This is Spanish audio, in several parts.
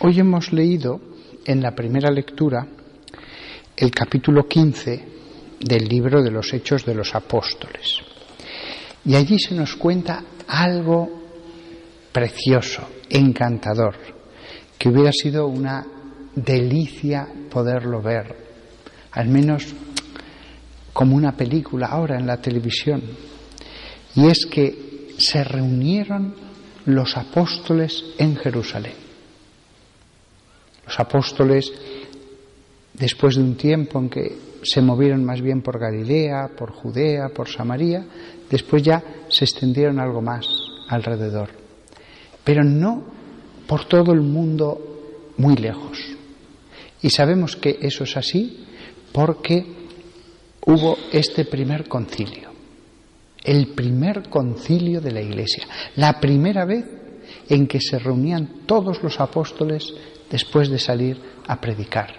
Hoy hemos leído en la primera lectura el capítulo 15 del libro de los Hechos de los Apóstoles. Y allí se nos cuenta algo precioso, encantador, que hubiera sido una delicia poderlo ver, al menos como una película ahora en la televisión. Y es que se reunieron los apóstoles en Jerusalén. Los apóstoles, después de un tiempo en que se movieron más bien por Galilea, por Judea, por Samaria, después ya se extendieron algo más alrededor. Pero no por todo el mundo muy lejos. Y sabemos que eso es así porque hubo este primer concilio. El primer concilio de la Iglesia. La primera vez en que se reunían todos los apóstoles después de salir a predicar.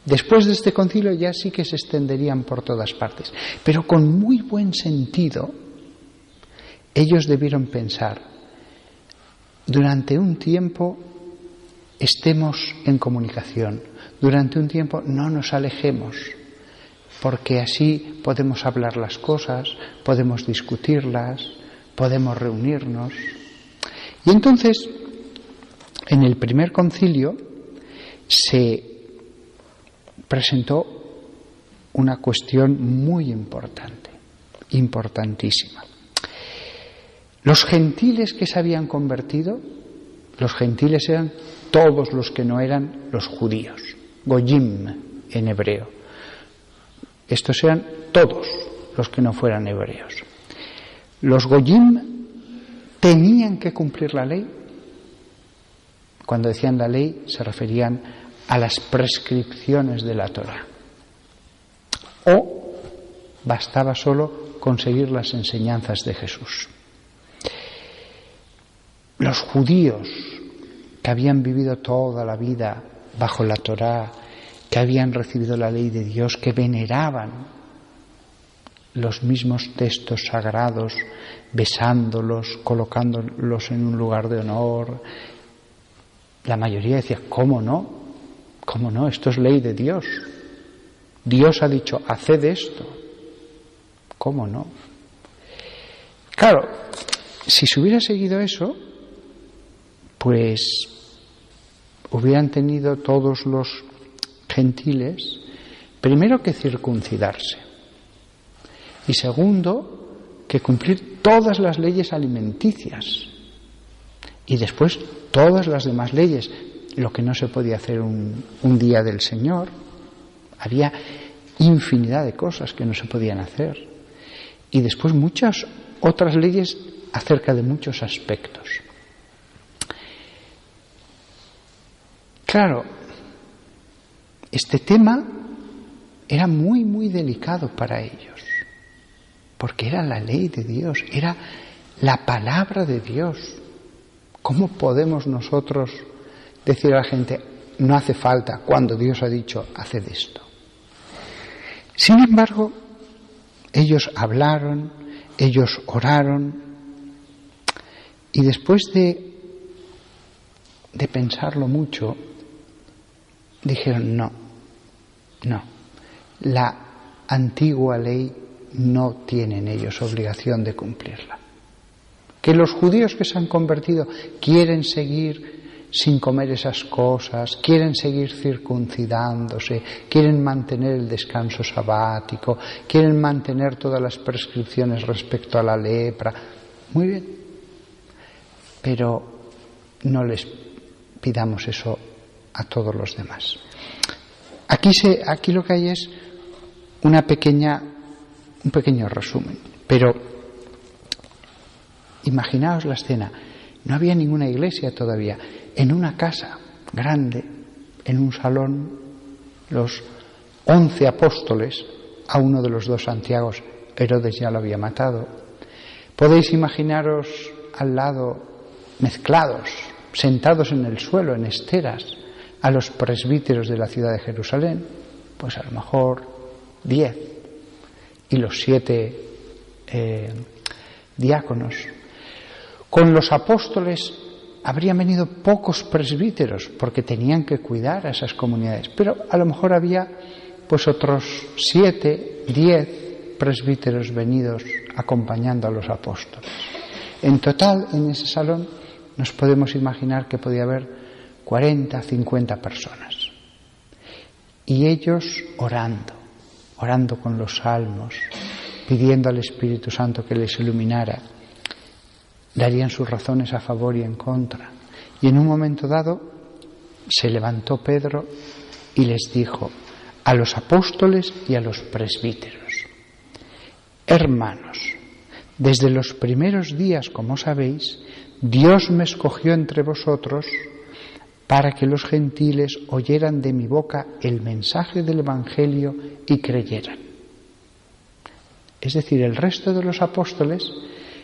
Después de este concilio ya sí que se extenderían por todas partes, pero con muy buen sentido. Ellos debieron pensar, durante un tiempo estemos en comunicación, durante un tiempo no nos alejemos, porque así podemos hablar las cosas, podemos discutirlas, podemos reunirnos. Y entonces, en el primer concilio se presentó una cuestión muy importante, importantísima. Los gentiles que se habían convertido, los gentiles eran todos los que no eran los judíos, goyim en hebreo. Estos eran todos los que no fueran hebreos. Los goyim tenían que cumplir la ley. Cuando decían la ley se referían a las prescripciones de la Torá. O bastaba solo conseguir las enseñanzas de Jesús. Los judíos que habían vivido toda la vida bajo la Torá, que habían recibido la ley de Dios, que veneraban los mismos textos sagrados, besándolos, colocándolos en un lugar de honor. La mayoría decía, ¿cómo no? ¿Cómo no? Esto es ley de Dios. Dios ha dicho, haced esto. ¿Cómo no? Claro, si se hubiera seguido eso, pues hubieran tenido todos los gentiles, primero que circuncidarse y segundo que cumplir todas las leyes alimenticias y después todas las demás leyes, lo que no se podía hacer un día del Señor. Había infinidad de cosas que no se podían hacer y después muchas otras leyes acerca de muchos aspectos. Claro, este tema era muy, muy delicado para ellos, porque era la ley de Dios, era la palabra de Dios. ¿Cómo podemos nosotros decir a la gente, no hace falta, cuando Dios ha dicho, haced esto? Sin embargo, ellos hablaron, ellos oraron, y después de pensarlo mucho, dijeron, no, la antigua ley no tienen ellos obligación de cumplirla. Que los judíos que se han convertido quieren seguir sin comer esas cosas, quieren seguir circuncidándose, quieren mantener el descanso sabático, quieren mantener todas las prescripciones respecto a la lepra. Muy bien, pero no les pidamos eso a todos los demás. Aquí lo que hay es un pequeño resumen, pero imaginaos la escena. No había ninguna iglesia todavía. En una casa grande, en un salón, los 11 apóstoles, a uno de los 2 Santiagos, Herodes ya lo había matado. Podéis imaginaros al lado, mezclados, sentados en el suelo, en esteras, a los presbíteros de la ciudad de Jerusalén, pues a lo mejor 10, y los 7 diáconos, con los apóstoles habrían venido pocos presbíteros porque tenían que cuidar a esas comunidades, pero a lo mejor había pues otros 7, 10 presbíteros venidos acompañando a los apóstoles. En total, en ese salón nos podemos imaginar que podía haber 40, 50 personas. Y ellos orando con los salmos, pidiendo al Espíritu Santo que les iluminara, darían sus razones a favor y en contra. Y en un momento dado se levantó Pedro y les dijo a los apóstoles y a los presbíteros: hermanos, desde los primeros días, como sabéis, Dios me escogió entre vosotros para que los gentiles oyeran de mi boca el mensaje del Evangelio y creyeran. Es decir, el resto de los apóstoles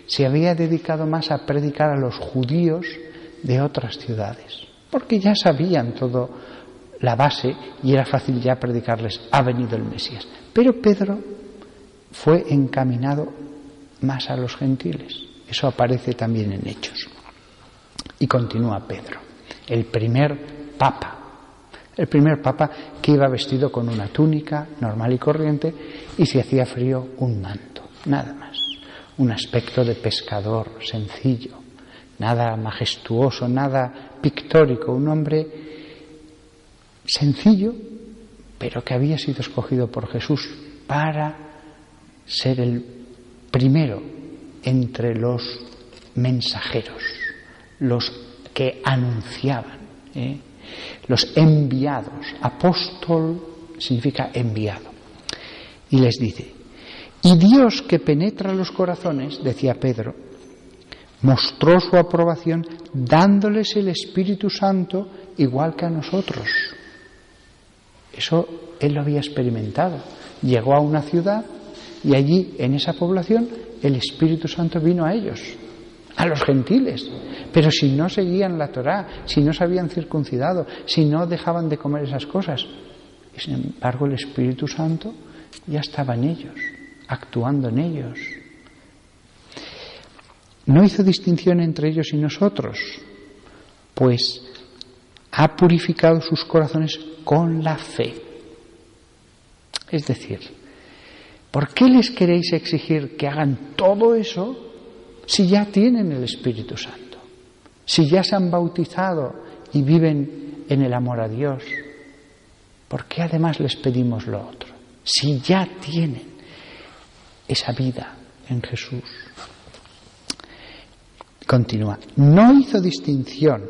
se había dedicado más a predicar a los judíos de otras ciudades, porque ya sabían todo la base y era fácil ya predicarles: ha venido el Mesías. Pero Pedro fue encaminado más a los gentiles. Eso aparece también en Hechos. Y continúa Pedro, el primer papa que iba vestido con una túnica normal y corriente y, si hacía frío, un manto, nada más. Un aspecto de pescador sencillo, nada majestuoso, nada pictórico, un hombre sencillo, pero que había sido escogido por Jesús para ser el primero entre los mensajeros, los que anunciaban, los enviados. Apóstol significa enviado. Y les dice: y Dios, que penetra los corazones, decía Pedro, mostró su aprobación dándoles el Espíritu Santo igual que a nosotros. Eso él lo había experimentado. Llegó a una ciudad y allí, en esa población, el Espíritu Santo vino a ellos, a los gentiles. Pero si no seguían la Torá, si no se habían circuncidado, si no dejaban de comer esas cosas, y sin embargo el Espíritu Santo ya estaba en ellos, actuando en ellos. No hizo distinción entre ellos y nosotros, pues ha purificado sus corazones con la fe. Es decir, ¿por qué les queréis exigir que hagan todo eso si ya tienen el Espíritu Santo? Si ya se han bautizado y viven en el amor a Dios, ¿por qué además les pedimos lo otro? Si ya tienen esa vida en Jesús. Continúa. No hizo distinción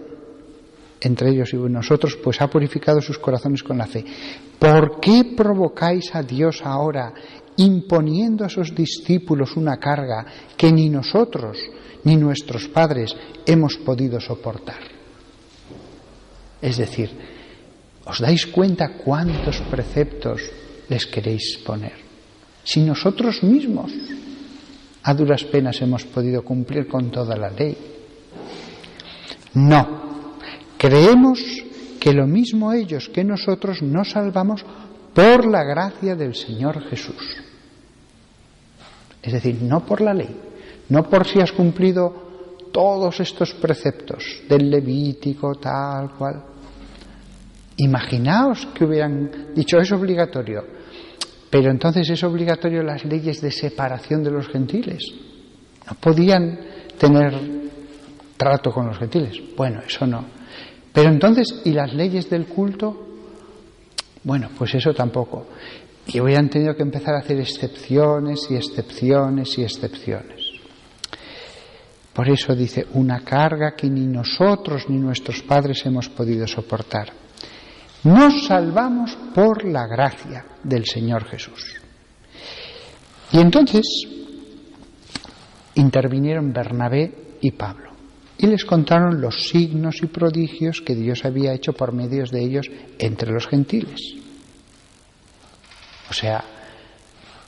entre ellos y nosotros, pues ha purificado sus corazones con la fe. ¿Por qué provocáis a Dios ahora, imponiendo a sus discípulos una carga que ni nosotros ni nuestros padres hemos podido soportar? Es decir, ¿os dais cuenta cuántos preceptos les queréis poner? Si nosotros mismos a duras penas hemos podido cumplir con toda la ley. No, creemos que lo mismo ellos que nosotros nos salvamos por la gracia del Señor Jesús. Es decir, no por la ley, no por si has cumplido todos estos preceptos del Levítico, tal cual. Imaginaos que hubieran dicho: es obligatorio, pero entonces es obligatorio las leyes de separación de los gentiles. No podían tener trato con los gentiles. Bueno, eso no. Pero entonces, ¿y las leyes del culto? Bueno, pues eso tampoco. Y hubieran tenido que empezar a hacer excepciones y excepciones y excepciones. Por eso dice: una carga que ni nosotros ni nuestros padres hemos podido soportar. Nos salvamos por la gracia del Señor Jesús. Y entonces intervinieron Bernabé y Pablo y les contaron los signos y prodigios que Dios había hecho por medios de ellos entre los gentiles. O sea,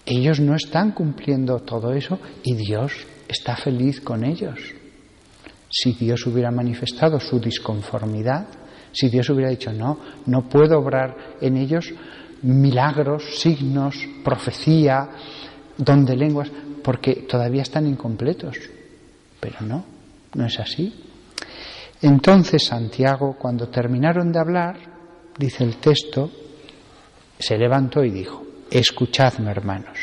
ellos no están cumpliendo todo eso y Dios está feliz con ellos. Si Dios hubiera manifestado su disconformidad, si Dios hubiera dicho: no puedo obrar en ellos milagros, signos, profecía, don de lenguas, porque todavía están incompletos. Pero no es así. Entonces Santiago, cuando terminaron de hablar, dice el texto, se levantó y dijo: escuchadme, hermanos.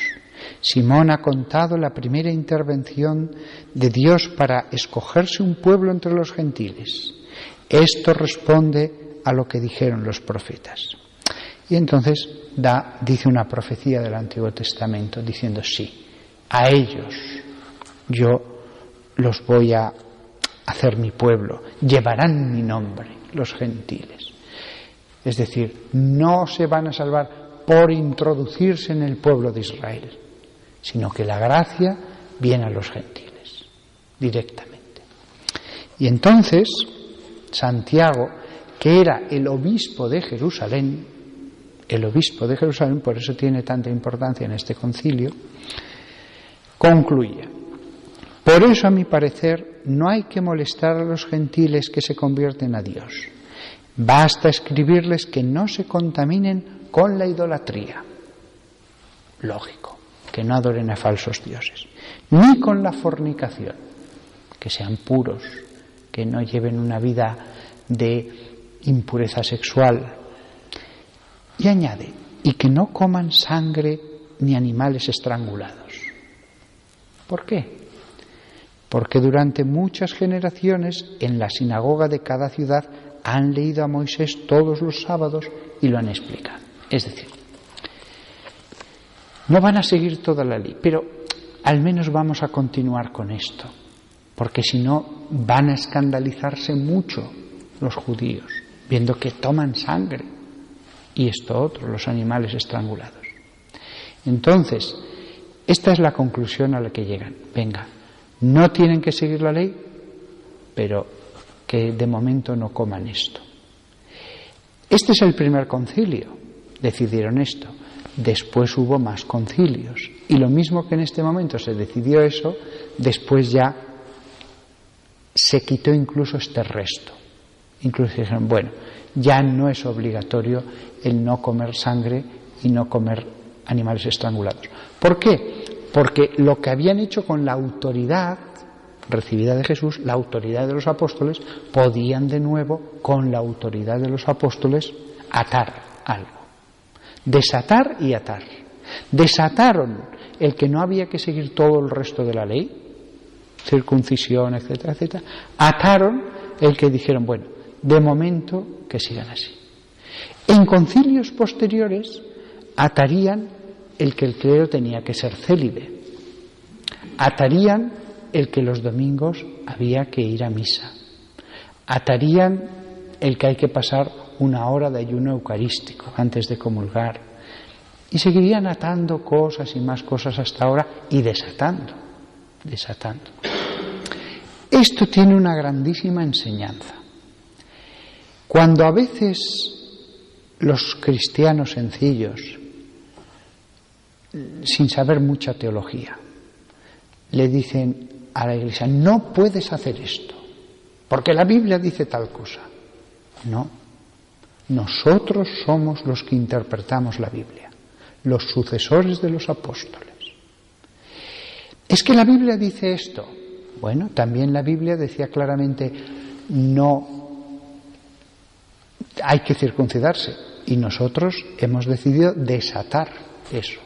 Simón ha contado la primera intervención de Dios para escogerse un pueblo entre los gentiles. Esto responde a lo que dijeron los profetas. Y entonces dice una profecía del Antiguo Testamento diciendo: sí, a ellos yo los voy a hacer mi pueblo, llevarán mi nombre, los gentiles. Es decir, no se van a salvar por introducirse en el pueblo de Israel, sino que la gracia viene a los gentiles, directamente. Y entonces, Santiago, que era el obispo de Jerusalén, por eso tiene tanta importancia en este concilio, concluye: por eso, a mi parecer, no hay que molestar a los gentiles que se convierten a Dios. Basta escribirles que no se contaminen con la idolatría. Lógico, que no adoren a falsos dioses. Ni con la fornicación, que sean puros, que no lleven una vida de impureza sexual. Y añade: y que no coman sangre ni animales estrangulados. ¿Por qué? Porque durante muchas generaciones en la sinagoga de cada ciudad han leído a Moisés todos los sábados y lo han explicado. Es decir, no van a seguir toda la ley, pero al menos vamos a continuar con esto, porque si no van a escandalizarse mucho los judíos, viendo que toman sangre y esto otro, los animales estrangulados. Entonces, esta es la conclusión a la que llegan. Venga, no tienen que seguir la ley, pero que de momento no coman esto. Este es el primer concilio, decidieron esto. Después hubo más concilios, y lo mismo que en este momento se decidió eso, después ya se quitó incluso este resto. Incluso dijeron: bueno, ya no es obligatorio el no comer sangre y no comer animales estrangulados. ¿Por qué? Porque lo que habían hecho con la autoridad recibida de Jesús, la autoridad de los apóstoles, podían de nuevo, con la autoridad de los apóstoles, atar algo. Desatar y atar. Desataron el que no había que seguir todo el resto de la ley, circuncisión, etcétera, etcétera. Ataron el que dijeron: bueno, de momento que sigan así. En concilios posteriores atarían el que el clero tenía que ser célibe. Atarían el que los domingos había que ir a misa. Atarían el que hay que pasar 1 hora de ayuno eucarístico antes de comulgar. Y seguirían atando cosas y más cosas hasta ahora y desatando. Esto tiene una grandísima enseñanza. Cuando a veces los cristianos sencillos, sin saber mucha teología, le dicen a la Iglesia: no puedes hacer esto, porque la Biblia dice tal cosa. No, nosotros somos los que interpretamos la Biblia, los sucesores de los apóstoles. Es que la Biblia dice esto. Bueno, también la Biblia decía claramente: no hay que circuncidarse, y nosotros hemos decidido desatar eso.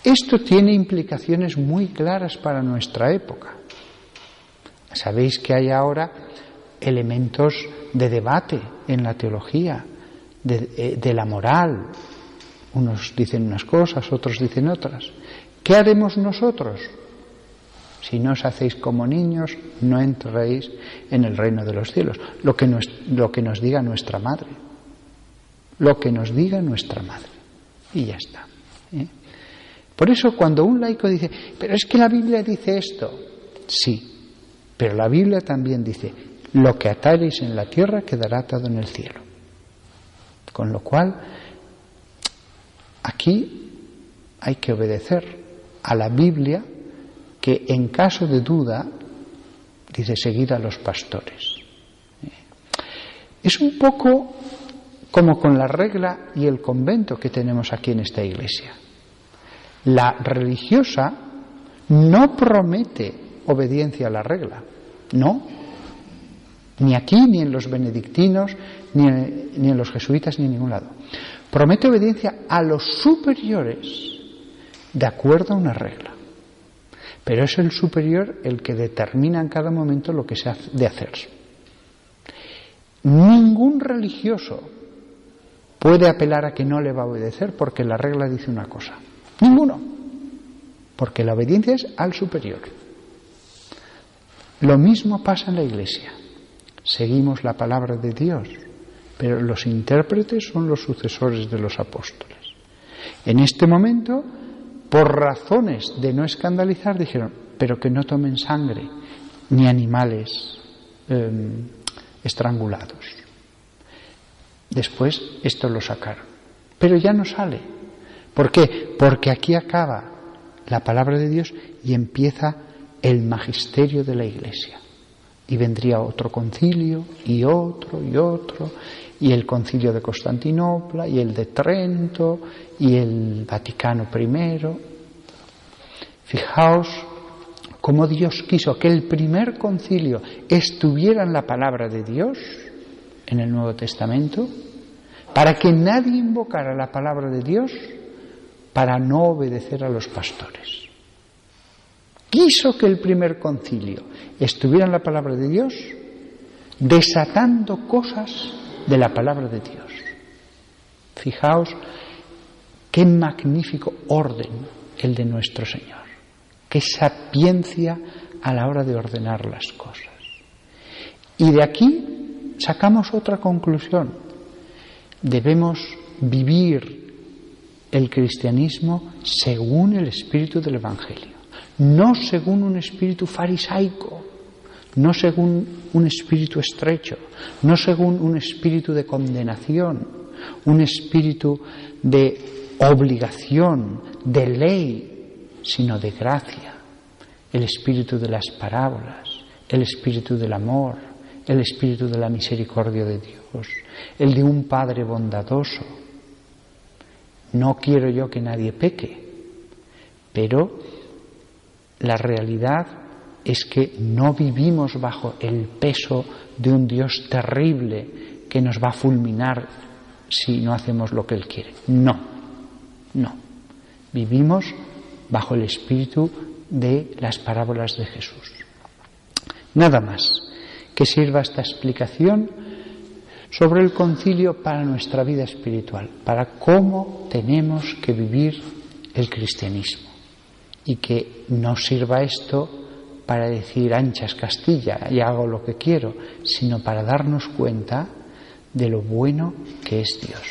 Esto tiene implicaciones muy claras para nuestra época. Sabéis que hay ahora elementos de debate en la teología, de la moral. Unos dicen unas cosas, otros dicen otras. ¿Qué haremos nosotros? Si no os hacéis como niños, no entraréis en el reino de los cielos. Lo que nos diga nuestra madre. Lo que nos diga nuestra madre. Y ya está. Por eso cuando un laico dice: pero es que la Biblia dice esto. Sí, pero la Biblia también dice: lo que ataréis en la tierra quedará atado en el cielo. Con lo cual, aquí hay que obedecer a la Biblia, que en caso de duda dice: seguid a los pastores. Es un poco como con la regla y el convento que tenemos aquí en esta iglesia. La religiosa no promete obediencia a la regla, no. Ni aquí, ni en los benedictinos, ni en los jesuitas, ni en ningún lado. Promete obediencia a los superiores de acuerdo a una regla. Pero es el superior el que determina en cada momento lo que se ha de hacer. Ningún religioso puede apelar a que no le va a obedecer porque la regla dice una cosa. Ninguno. Porque la obediencia es al superior. Lo mismo pasa en la Iglesia. Seguimos la palabra de Dios, pero los intérpretes son los sucesores de los apóstoles. En este momento, por razones de no escandalizar, dijeron, pero que no tomen sangre, ni animales estrangulados. Después esto lo sacaron. Pero ya no sale. ¿Por qué? Porque aquí acaba la palabra de Dios y empieza el magisterio de la Iglesia. Y vendría otro concilio, y otro, y el concilio de Constantinopla, y el de Trento, y el Vaticano I. Fijaos cómo Dios quiso que el primer concilio estuviera en la palabra de Dios, en el Nuevo Testamento, para que nadie invocara la palabra de Dios para no obedecer a los pastores. Quiso que el primer concilio estuviera en la palabra de Dios, desatando cosas de la palabra de Dios. Fijaos qué magnífico orden el de nuestro Señor, qué sapiencia a la hora de ordenar las cosas. Y de aquí sacamos otra conclusión. Debemos vivir el cristianismo según el espíritu del Evangelio. No según un espíritu farisaico, no según un espíritu estrecho, no según un espíritu de condenación, un espíritu de obligación, de ley, sino de gracia. El espíritu de las parábolas, el espíritu del amor, el espíritu de la misericordia de Dios, el de un Padre bondadoso. No quiero yo que nadie peque, pero la realidad es que no vivimos bajo el peso de un Dios terrible que nos va a fulminar si no hacemos lo que Él quiere. No. Vivimos bajo el espíritu de las parábolas de Jesús. Nada más que sirva esta explicación sobre el concilio para nuestra vida espiritual, para cómo tenemos que vivir el cristianismo. Y que no sirva esto para decir anchas Castilla y hago lo que quiero, sino para darnos cuenta de lo bueno que es Dios.